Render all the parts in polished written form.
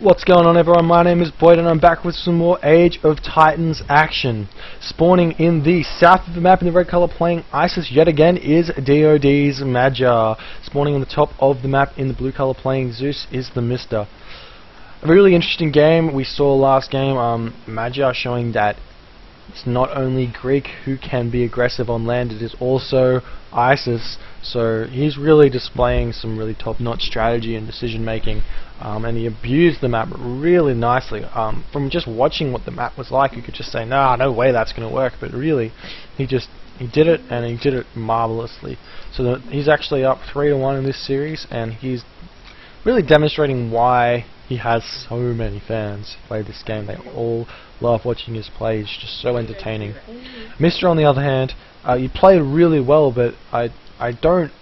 What's going on, everyone? My name is BoIt and I'm back with some more Age of Titans action. Spawning in the south of the map in the red color playing Isis yet again is DoD's Magyar. Spawning on the top of the map in the blue color playing Zeus is TheMista. A really interesting game. We saw last game Magyar showing that it's not only Greek who can be aggressive on land, it is also Isis. So he's really displaying some really top-notch strategy and decision making, and he abused the map really nicely. From just watching what the map was like, you could just say, nah, no way that's going to work, but really he did it, and he did it marvelously. So he's actually up 3-1 in this series, and he's really demonstrating why he has so many fans play this game. They all love watching his play. He's just so entertaining. Mr. on the other hand, he played really well, but I don't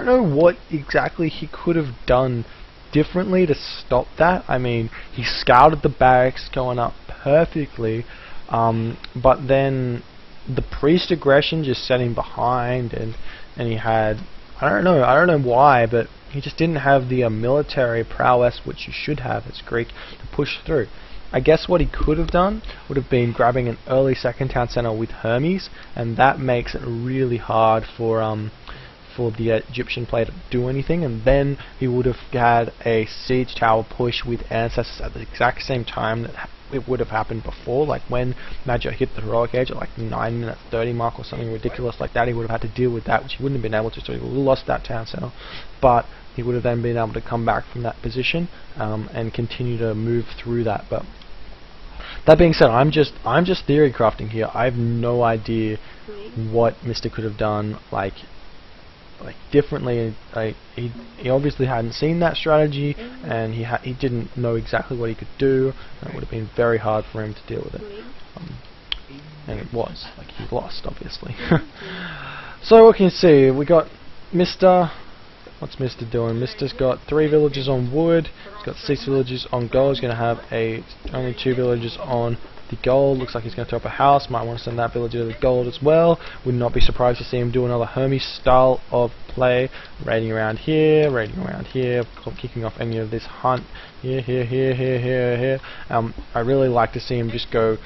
know what exactly he could have done differently to stop that. I mean, he scouted the barracks going up perfectly, but then the priest aggression just set him behind, and he had I don't know why, but he just didn't have the military prowess which you should have as Greek to push through. I guess what he could have done would have been grabbing an early second town center with Hermes, and that makes it really hard for the Egyptian player to do anything, and then he would have had a siege tower push with ancestors at the exact same time that it would have happened before. Like when Magyar hit the heroic age at like the 9 minute 30 mark or something ridiculous like that, he would have had to deal with that, which he wouldn't have been able to, so he would have lost that town center. But he would have then been able to come back from that position and continue to move through that. But that being said, I'm just theory crafting here. I have no idea what Mr. could have done like differently. He obviously hadn't seen that strategy, and he didn't know exactly what he could do, and it would have been very hard for him to deal with it. And it was. Like, he lost, obviously. So what can you see? We got Mr. What's Mr. doing? Mr's got 3 villages on wood. He's got 6 villages on gold. He's going to have only 2 villages on the gold. Looks like he's going to throw up a house. Might want to send that villager to the gold as well. Would not be surprised to see him do another Hermes style of play, raiding around here, kicking off any of this hunt here. I really like to see him just go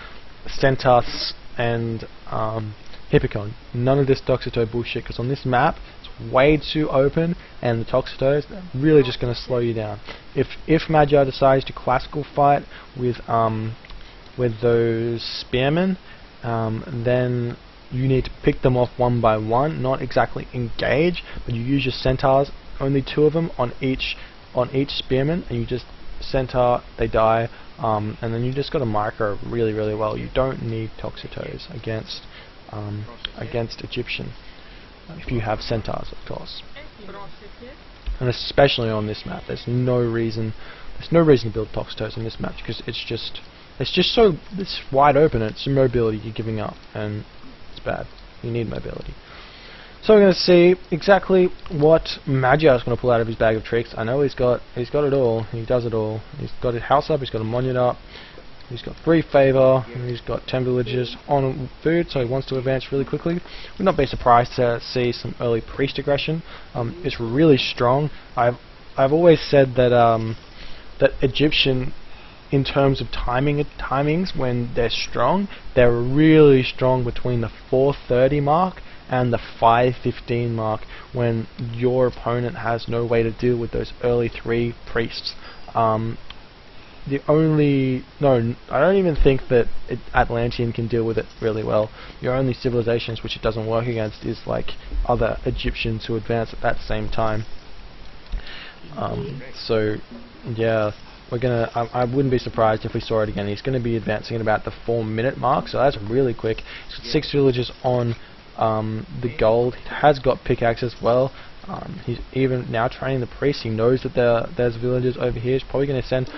Centaurs and Hippicon. None of this Toxito bullshit, because on this map it's way too open, and the Toxitos are really just going to slow you down. If Magyar decides to classical fight with those spearmen, then you need to pick them off one by one, not exactly engage, but you use your centaurs, only 2 of them on each spearman, and you just centaur, they die, and then you just got to micro really well. You don't need Toxitos against Egyptian, if you have centaurs, of course. And especially on this map, there's no reason to build Toxitos on this map, because it's wide open, and it's mobility you're giving up, and it's bad. You need mobility. So we're going to see exactly what Magyar is going to pull out of his bag of tricks. I know he's got it all. He does it all. He's got his house up. He's got a monument up. He's got 3 favor. And he's got 10 villages on food, so he wants to advance really quickly. Would not be surprised to see some early priest aggression. It's really strong. I've always said that that Egyptian, in terms of timings, when they're strong, they're really strong between the 4:30 mark and the 5:15 mark, when your opponent has no way to deal with those early 3 priests. I don't even think that Atlantean can deal with it really well. Your only civilizations which it doesn't work against is like other Egyptians who advance at that same time. So yeah, I wouldn't be surprised if we saw it again. He's going to be advancing at about the 4-minute mark, so that's really quick. He's got 6 villages on the gold. He has got pickaxe as well. He's even now training the priests. He knows that there's villagers over here. He's probably going to send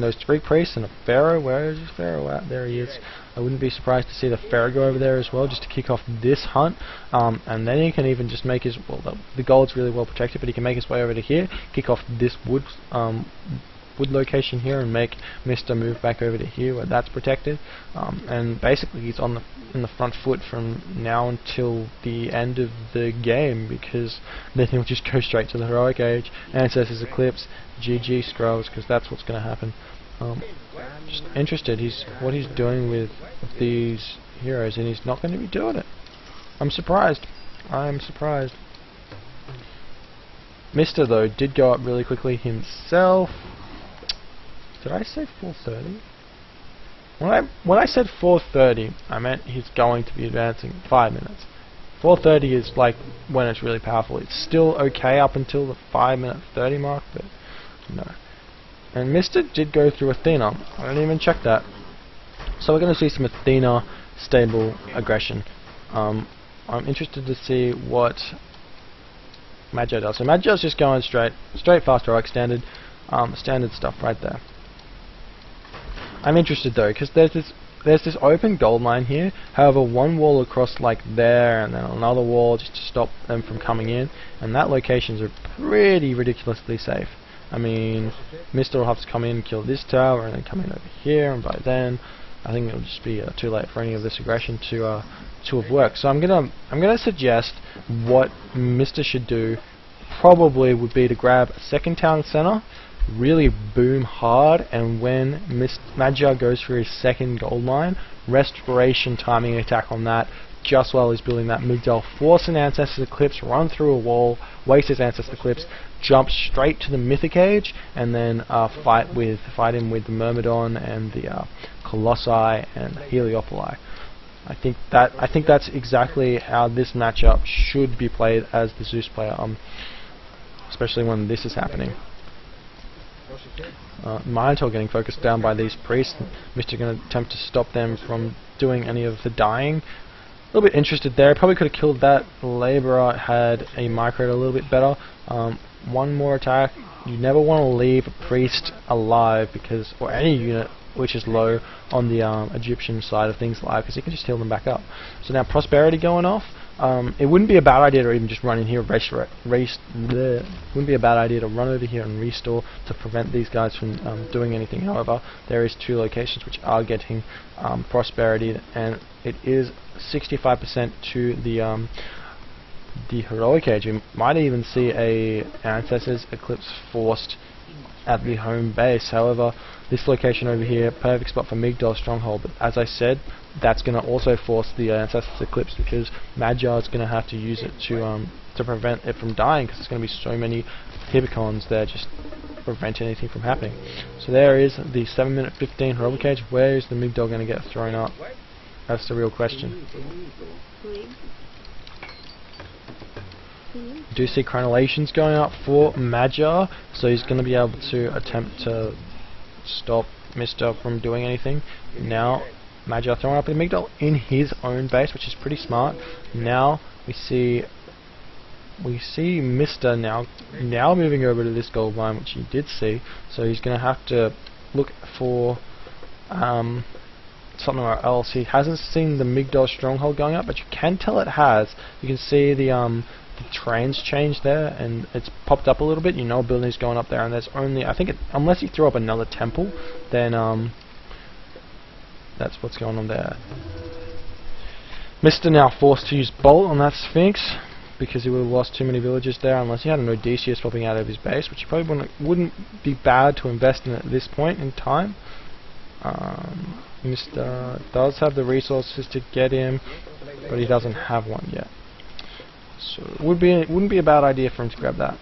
those 3 priests and a pharaoh. Where is his pharaoh at? There he is. I wouldn't be surprised to see the pharaoh go over there as well, just to kick off this hunt. And then he can even just make his, the gold's really well protected, but he can make his way over to here, kick off this wood wood location here and make Mr. move back over to here where that's protected. And basically he's on in the front foot from now until the end of the game, because then he'll just go straight to the heroic age, Ancestors Eclipse, GG Scrolls, because that's what's going to happen. Just interested what he's doing with these heroes, and he's not going to be doing it. I'm surprised. Mr. though did go up really quickly himself. Did I say 430? When I said 430, I meant he's going to be advancing 5 minutes. 430 is like when it's really powerful. It's still okay up until the 5-minute 30 mark, but no. And Mr. did go through Athena. I didn't even check that. So we're going to see some Athena stable aggression. I'm interested to see what Magyar does. So Magyar's just going straight fast heroic standard stuff right there. I'm interested though, because there's this open gold mine here. However, one wall across like there, and then another wall just to stop them from coming in, and that locations are pretty ridiculously safe. I mean, Mr. will have to come in and kill this tower, and then come in over here, and by then I think it'll just be too late for any of this aggression to have worked. So I'm gonna suggest what Mr. should do probably would be to grab a second town center, really boom hard, and when Magyar goes for his second gold mine, restoration timing attack on that just while he's building that Migdal, force an Ancestor's Eclipse, run through a wall, waste his Ancestor's Eclipse, jump straight to the Mythic Age, and then fight him with the Myrmidon and the Colossi and Heliopoli. I think that's exactly how this matchup should be played as the Zeus player, especially when this is happening. Minotaur getting focused down by these priests. Mr. going to attempt to stop them from doing any of the dying. A little bit interested there. Probably could have killed that labourer had a micro a little bit better. One more attack. You never want to leave a priest alive, because, or any unit which is low on the Egyptian side of things alive, because you can just heal them back up. So now prosperity going off. It wouldn't be a bad idea to even just run in here, wouldn't be a bad idea to run over here and restore to prevent these guys from doing anything. However, there is 2 locations which are getting prosperity, and it is 65% to the heroic age. We might even see a Ancestors Eclipse forced at the home base. However, this location over here, perfect spot for Migdal Stronghold, but as I said, that's going to also force the Ancestors Eclipse, because Magyar is going to have to use it to prevent it from dying, because there's going to be so many Hippicons there just prevent anything from happening. So there is the 7-minute 15 heroic age. Where is the Migdal going to get thrown up? That's the real question. Do see crenellations going up for Magyar, so he's going to be able to attempt to stop Mr. from doing anything. Now Magyar throwing up a Migdal in his own base, which is pretty smart. Now we see Mr. now moving over to this gold mine, which he did see. So he's going to have to look for somewhere else. He hasn't seen the Migdal stronghold going up, but you can tell it has. You can see the trains change there, and it's popped up a little bit. You know, a building is going up there, and there's only, I think, unless he threw up another temple, then that's what's going on there. Mr. now forced to use Bolt on that Sphinx, because he would have lost too many villagers there, unless he had an Odysseus popping out of his base, which he probably wouldn't be bad to invest in at this point in time. Mr. does have the resources to get him, but he doesn't have one yet. So it wouldn't be a bad idea for him to grab that.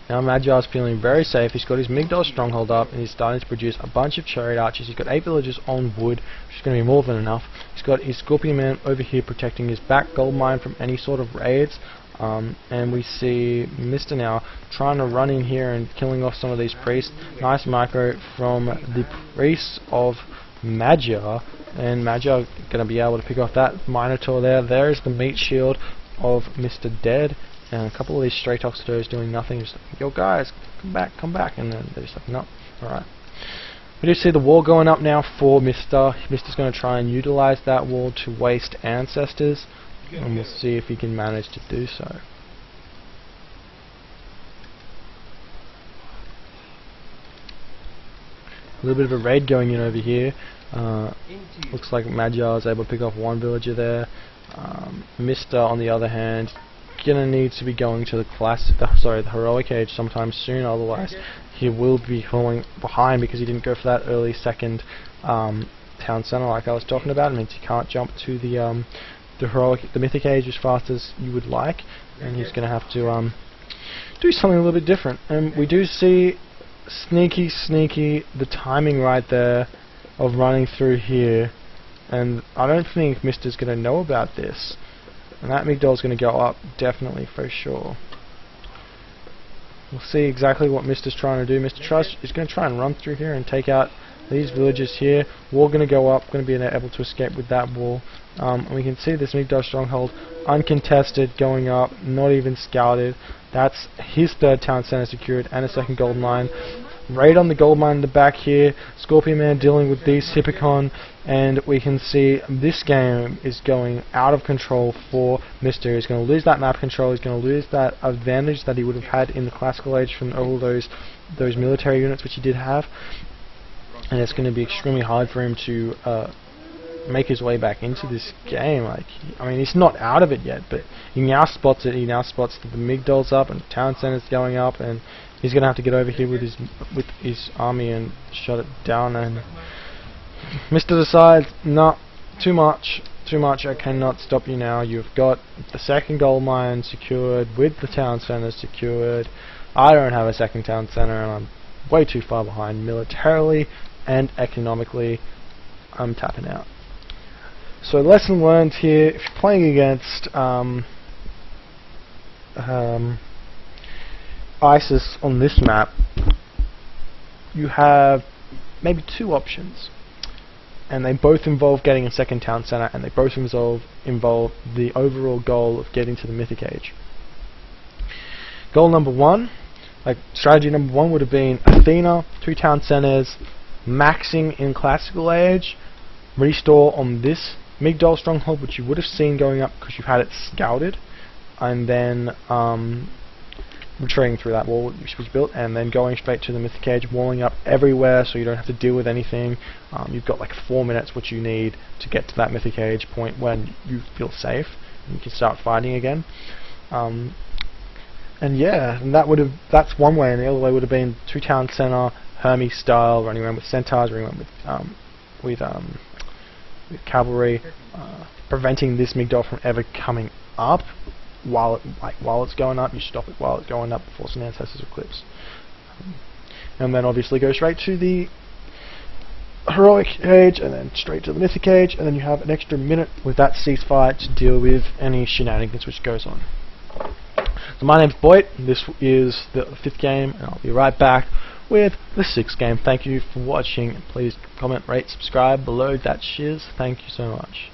Now Magyar's feeling very safe. He's got his Migdal stronghold up, and he's starting to produce a bunch of chariot archers. He's got 8 villagers on wood, which is going to be more than enough. He's got his Scorpion Man over here protecting his back gold mine from any sort of raids. And we see Mr. now trying to run in here and killing off some of these priests. Nice micro from the priests of Magyar, and Magyar going to be able to pick off that Minotaur there. There is the meat shield of Mr. Dead, and a couple of these stray Toxodos doing nothing. Just like, yo guys, come back, and then they're just like, no, alright. We do see the wall going up now for Mr. Mr's going to try and utilize that wall to waste Ancestors, and we'll see if he can manage to do so. A little bit of a raid going in over here. Looks like Magyar is able to pick off one villager there. Mr. on the other hand, gonna need to be going to the heroic age sometime soon, otherwise he will be falling behind because he didn't go for that early second town center like I was talking about. It means he can't jump to the mythic age as fast as you would like, and he's gonna have to do something a little bit different. And we do see sneaky the timing right there of running through here, and I don't think Mister's gonna know about this. And that migdol's going to go up, definitely, for sure. We'll see exactly what Mister's trying to do. Mr. Trust is going to try and run through here and take out these villagers here. Wall going to go up, going to be able to escape with that wall. And we can see this migdol stronghold uncontested, going up, not even scouted. That's his third town center secured and a second gold mine. Raid on the gold mine in the back here. Scorpion Man dealing with these Hippicon, and we can see this game is going out of control for Mister. He's going to lose that map control. He's going to lose that advantage that he would have had in the classical age from all those military units which he did have, and it's going to be extremely hard for him to make his way back into this game. I mean, he's not out of it yet, but he now spots it. He now spots that the migdol's up and the town center's going up, and he's going to have to get over here with his army and shut it down. And Mister decides, no, too much, I cannot stop you now. You've got the second gold mine secured with the town center secured. I don't have a second town center, and I'm way too far behind militarily and economically. I'm tapping out. So lesson learned here, if you're playing against ISIS on this map, you have maybe two options, and they both involve getting a second town center, and they both involve the overall goal of getting to the mythic age. Goal number one, strategy number one would have been Athena, 2 town centers, maxing in classical age, restore on this migdol stronghold, which you would have seen going up because you had it scouted, and then retreating through that wall which was built, and then going straight to the mythic age, walling up everywhere so you don't have to deal with anything. You've got like 4 minutes which you need to get to that mythic age point when you feel safe and you can start fighting again. And yeah, and that's one way, and the other way would have been 2 town center, Hermes style, running around with centaurs, running around with cavalry, preventing this migdol from ever coming up. While it's going up, you stop it while it's going up before some ancestors eclipse, and then obviously go straight to the heroic age, and then straight to the mythic age, and then you have an extra minute with that ceasefire to deal with any shenanigans which goes on. So my name's BoIt. This is the 5th game, and I'll be right back with the 6th game. Thank you for watching. Please comment, rate, subscribe below that shiz. Thank you so much.